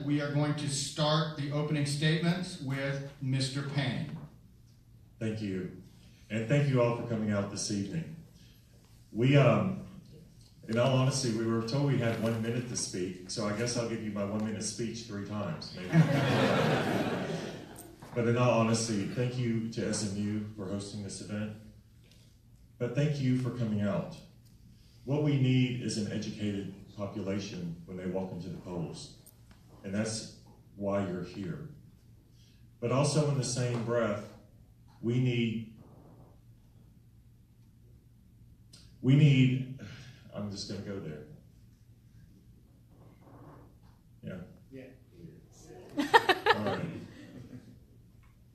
we are going to start the opening statements with Mr. Payne. Thank you. And thank you all for coming out this evening. We, in all honesty, we were told we had 1 minute to speak, so I guess I'll give you my 1 minute speech 3 times, maybe. But in all honesty, thank you to SMU for hosting this event. But thank you for coming out. What we need is an educated population when they walk into the polls. And that's why you're here. But also in the same breath, we need, I'm just gonna go there. Yeah. All right.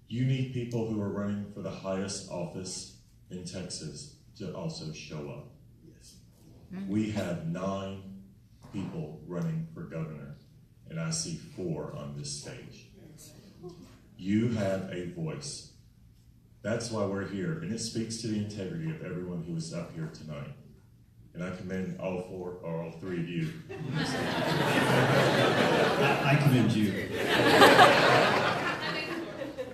You need people who are running for the highest office in Texas to also show up. Yes. We have 9 people running for governor, and I see 4 on this stage. You have a voice. That's why we're here, and it speaks to the integrity of everyone who is up here tonight. And I commend all 4 or all 3 of you. I commend you.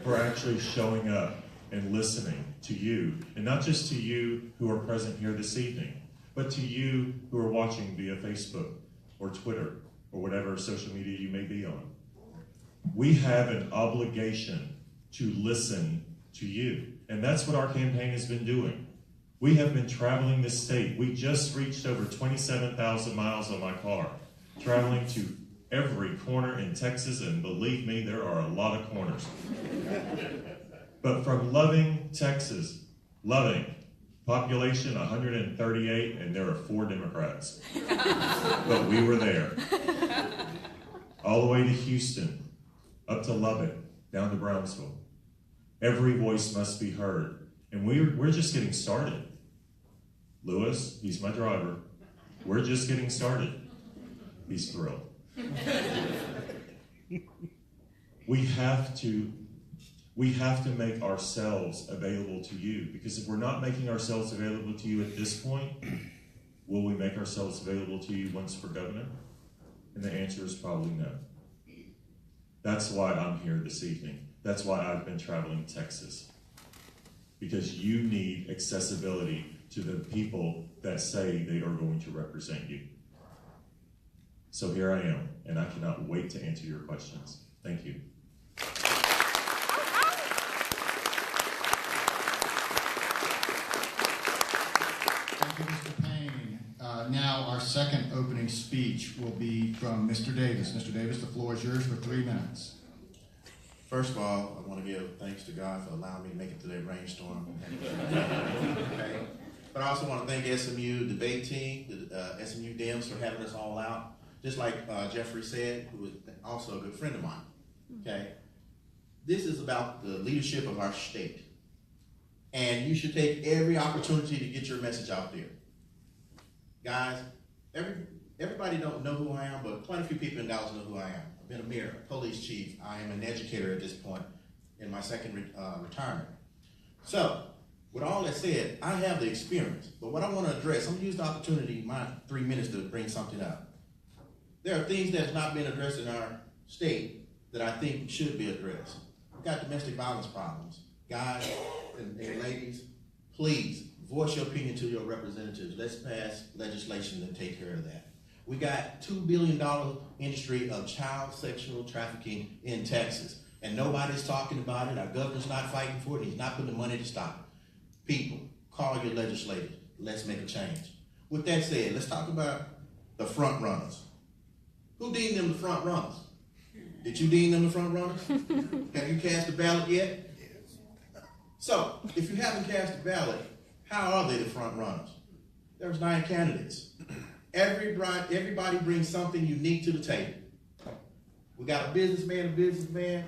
For actually showing up and listening to you, and not just to you who are present here this evening, but to you who are watching via Facebook or Twitter or whatever social media you may be on. We have an obligation to listen to you, and that's what our campaign has been doing. We have been traveling this state. We just reached over 27,000 miles on my car, traveling to every corner in Texas, and believe me, there are a lot of corners. But from Loving, Texas, Loving, population 138, and there are 4 Democrats. But we were there. All the way to Houston, up to Lubbock, down to Brownsville. Every voice must be heard. And we're just getting started. Lewis, he's my driver. We're just getting started. He's thrilled. We have to make ourselves available to you, because if we're not making ourselves available to you at this point, will we make ourselves available to you once for governor? And the answer is probably no. That's why I'm here this evening. That's why I've been traveling Texas, because you need accessibility to the people that say they are going to represent you. So here I am, and I cannot wait to answer your questions. Thank you. Thank you, Mr. Payne. Now our second opening speech will be from Mr. Davis. Mr. Davis, the floor is yours for 3 minutes. First of all, I want to give thanks to God for allowing me to make it through that rainstorm. Okay. But I also want to thank SMU debate team, the SMU Dems, for having us all out. Just like Jeffrey said, who is also a good friend of mine. Okay. This is about the leadership of our state. And you should take every opportunity to get your message out there. Guys, everybody don't know who I am, but quite a few people in Dallas know who I am. I've been a mayor, a police chief. I am an educator at this point in my second retirement. So, with all that said, I have the experience. But what I want to address, I'm going to use the opportunity, my 3 minutes, to bring something up. There are things that have not been addressed in our state that I think should be addressed. We've got domestic violence problems. Guys and ladies, please voice your opinion to your representatives. Let's pass legislation to take care of that. We got $2 billion industry of child sexual trafficking in Texas, and nobody's talking about it. Our governor's not fighting for it. He's not putting the money to stop it. People, call your legislators. Let's make a change. With that said, let's talk about the front runners. Who deemed them the front runners? Did you deem them the front runners? Have you cast a ballot yet? So, if you haven't cast a ballot, how are they the front runners? There's 9 candidates. Everybody brings something unique to the table. We got a businessman.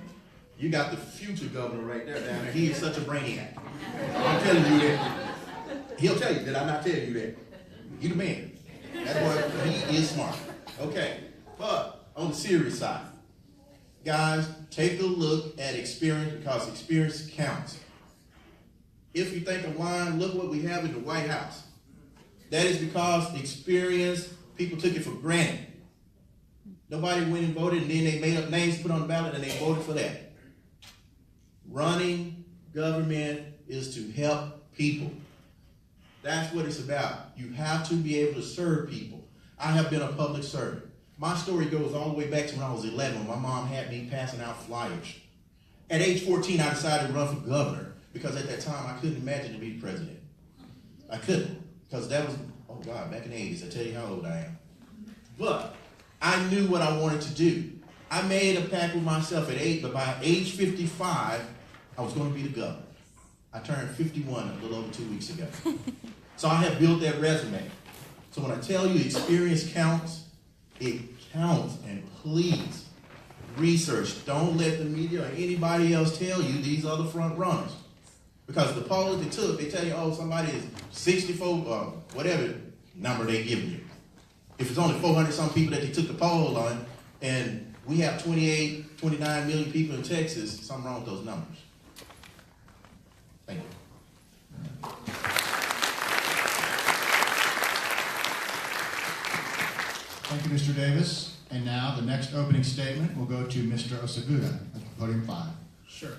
You got the future governor right there down there. He is such a brainiac. I'm telling you that. He'll tell you, did I not tell you that? You the man. That's why he is smart. Okay, but on the serious side, guys, take a look at experience, because experience counts. If you think I'm lying, look what we have in the White House. That is because experience, people took it for granted. Nobody went and voted, and then they made up names to put on the ballot, and they voted for that. Running government is to help people. That's what it's about. You have to be able to serve people. I have been a public servant. My story goes all the way back to when I was 11. My mom had me passing out flyers. At age 14, I decided to run for governor because at that time I couldn't imagine to be president. I couldn't, because that was, oh God, back in the 80s. I tell you how old I am. But I knew what I wanted to do. I made a pact with myself at 8, but by age 55, I was going to be the governor. I turned 51 a little over 2 weeks ago. So I have built that resume. So when I tell you experience counts, it counts. And please, research. Don't let the media or anybody else tell you these are the front runners. Because the polls they took, they tell you, oh, somebody is 64, whatever number they give you. If it's only 400 some people that they took the poll on, and we have 28, 29 million people in Texas, something wrong with those numbers. Thank you. Thank you, Mr. Davis. And now the next opening statement will go to Mr. Osaguda at podium 5. Sure.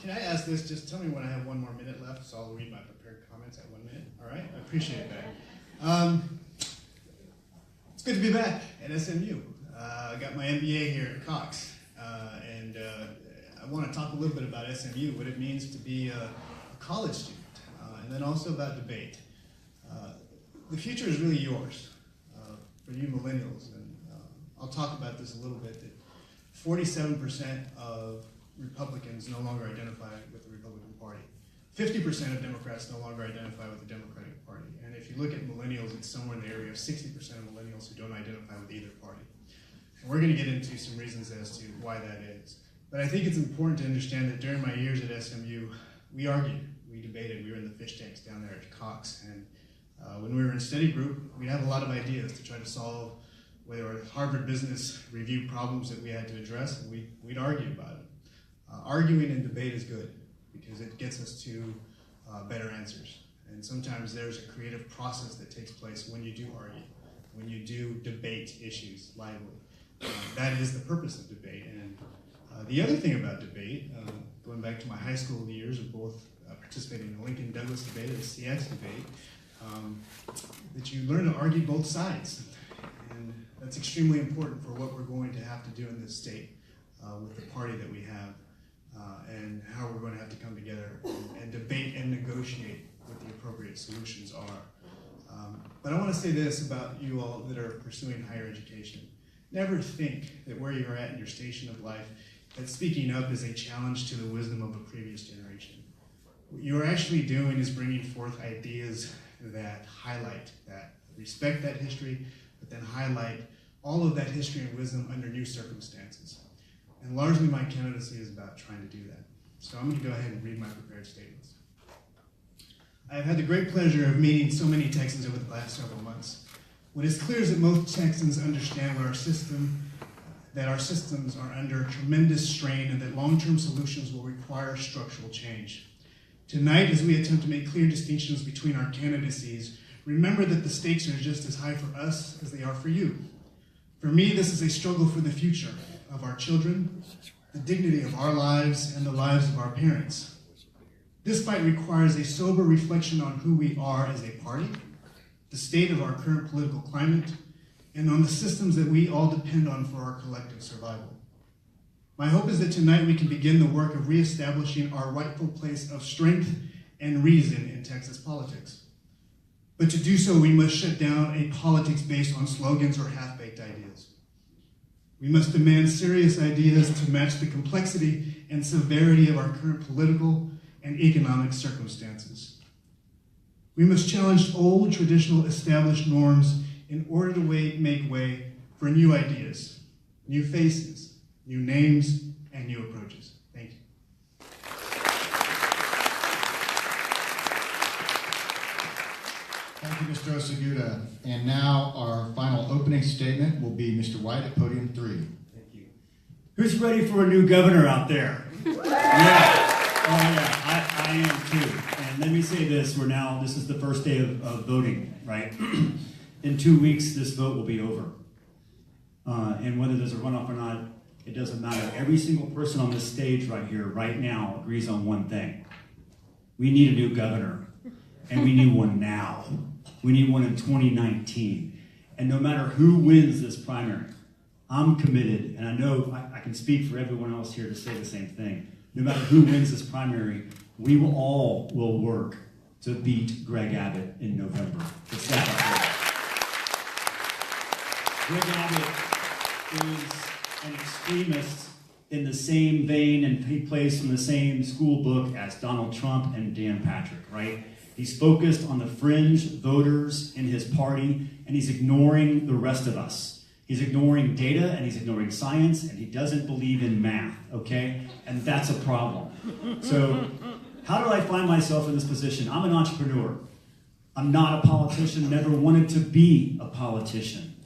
Can I ask this? Just tell me when I have 1 more minute left, so I'll read my prepared comments at 1 minute. All right? I appreciate that. It's good to be back at SMU. I got my MBA here at Cox, and I want to talk a little bit about SMU, what it means to be a college student, and then also about debate. The future is really yours, for you millennials, and I'll talk about this a little bit, that 47% of Republicans no longer identify with the Republican Party. 50% of Democrats no longer identify with the Democratic Party. And if you look at millennials, it's somewhere in the area of 60% of millennials who don't identify with either party. And we're going to get into some reasons as to why that is. But I think it's important to understand that during my years at SMU, we argued, we debated, we were in the fish tanks down there at Cox. And when we were in study group, we had a lot of ideas to try to solve whether it was Harvard Business Review problems that we had to address, and we'd argue about it. Arguing and debate is good because it gets us to better answers. And sometimes there's a creative process that takes place when you do argue, when you do debate issues lively. That is the purpose of debate. And the other thing about debate, going back to my high school years of both participating in the Lincoln Douglas debate and the CX debate, that you learn to argue both sides. And that's extremely important for what we're going to have to do in this state with the party that we have. And how we're going to have to come together and debate and negotiate what the appropriate solutions are. But I want to say this about you all that are pursuing higher education. Never think that where you're at in your station of life, that speaking up is a challenge to the wisdom of a previous generation. What you're actually doing is bringing forth ideas that highlight that, respect that history, but then highlight all of that history and wisdom under new circumstances. And largely my candidacy is about trying to do that. So I'm going to go ahead and read my prepared statements. I have had the great pleasure of meeting so many Texans over the last several months. What is clear is that most Texans understand that our systems are under tremendous strain and that long-term solutions will require structural change. Tonight, as we attempt to make clear distinctions between our candidacies, remember that the stakes are just as high for us as they are for you. For me, this is a struggle for the future of our children, the dignity of our lives, and the lives of our parents. This fight requires a sober reflection on who we are as a party, the state of our current political climate, and on the systems that we all depend on for our collective survival. My hope is that tonight we can begin the work of reestablishing our rightful place of strength and reason in Texas politics. But to do so, we must shut down a politics based on slogans or half-baked ideas. We must demand serious ideas to match the complexity and severity of our current political and economic circumstances. We must challenge old, traditional, established norms in order to make way for new ideas, new faces, new names, and new approaches. Thank you. Thank you, Mr. Osaguda. And now our final opening statement will be Mr. White at podium 3. Thank you. Who's ready for a new governor out there? Yeah. Oh yeah, I am too. And let me say this, this is the first day of voting, right? In 2 weeks, this vote will be over. And whether there's a runoff or not, it doesn't matter. Every single person on this stage right here, right now, agrees on one thing. We need a new governor, and we need one now. We need one in 2019. And no matter who wins this primary, I'm committed, and I know I can speak for everyone else here to say the same thing. No matter who wins this primary, we will all work to beat Greg Abbott in November. It's that simple. Greg Abbott is an extremist in the same vein, and he plays from the same school book as Donald Trump and Dan Patrick, right? He's focused on the fringe voters in his party, and he's ignoring the rest of us. He's ignoring data, and he's ignoring science, and he doesn't believe in math, okay? And that's a problem. So how did I find myself in this position? I'm an entrepreneur. I'm not a politician, never wanted to be a politician.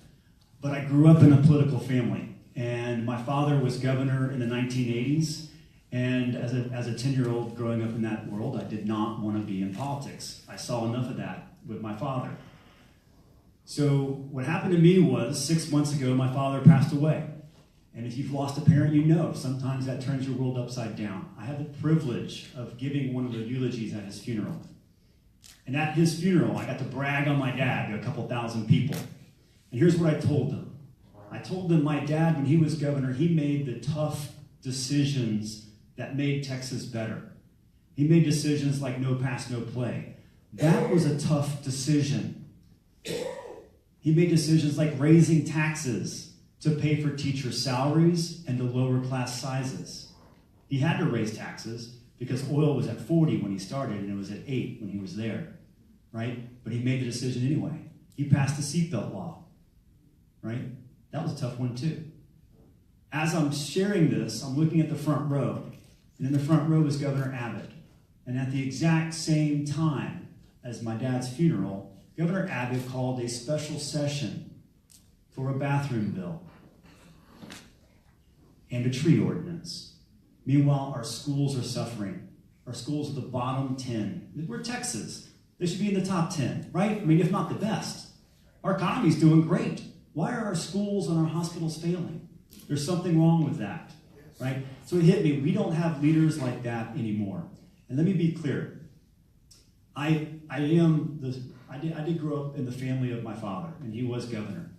But I grew up in a political family, and my father was governor in the 1980s, and as a 10-year-old growing up in that world, I did not want to be in politics. I saw enough of that with my father. So what happened to me was 6 months ago, my father passed away. And if you've lost a parent, you know sometimes that turns your world upside down. I had the privilege of giving one of the eulogies at his funeral. And at his funeral, I got to brag on my dad to a couple thousand people. And here's what I told them. I told them my dad, when he was governor, he made the tough decisions that made Texas better. He made decisions like no pass, no play. That was a tough decision. He made decisions like raising taxes to pay for teacher salaries and to lower class sizes. He had to raise taxes because oil was at 40 when he started and it was at 8 when he was there, right? But he made the decision anyway. He passed the seatbelt law, right? That was a tough one too. As I'm sharing this, I'm looking at the front row, and in the front row is Governor Abbott. And at the exact same time as my dad's funeral, Governor Abbott called a special session for a bathroom bill and a tree ordinance. Meanwhile, our schools are suffering. Our schools are the bottom 10. We're Texas. They should be in the top 10, right? I mean, if not the best. Our economy's doing great. Why are our schools and our hospitals failing? There's something wrong with that, right? So it hit me. We don't have leaders like that anymore. And let me be clear. I did grow up in the family of my father, and he was governor.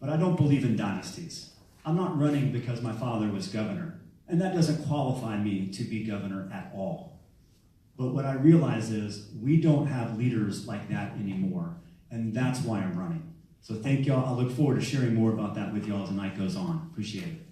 But I don't believe in dynasties. I'm not running because my father was governor, and that doesn't qualify me to be governor at all. But what I realize is we don't have leaders like that anymore, and that's why I'm running. So thank y'all. I look forward to sharing more about that with y'all as the night goes on. Appreciate it.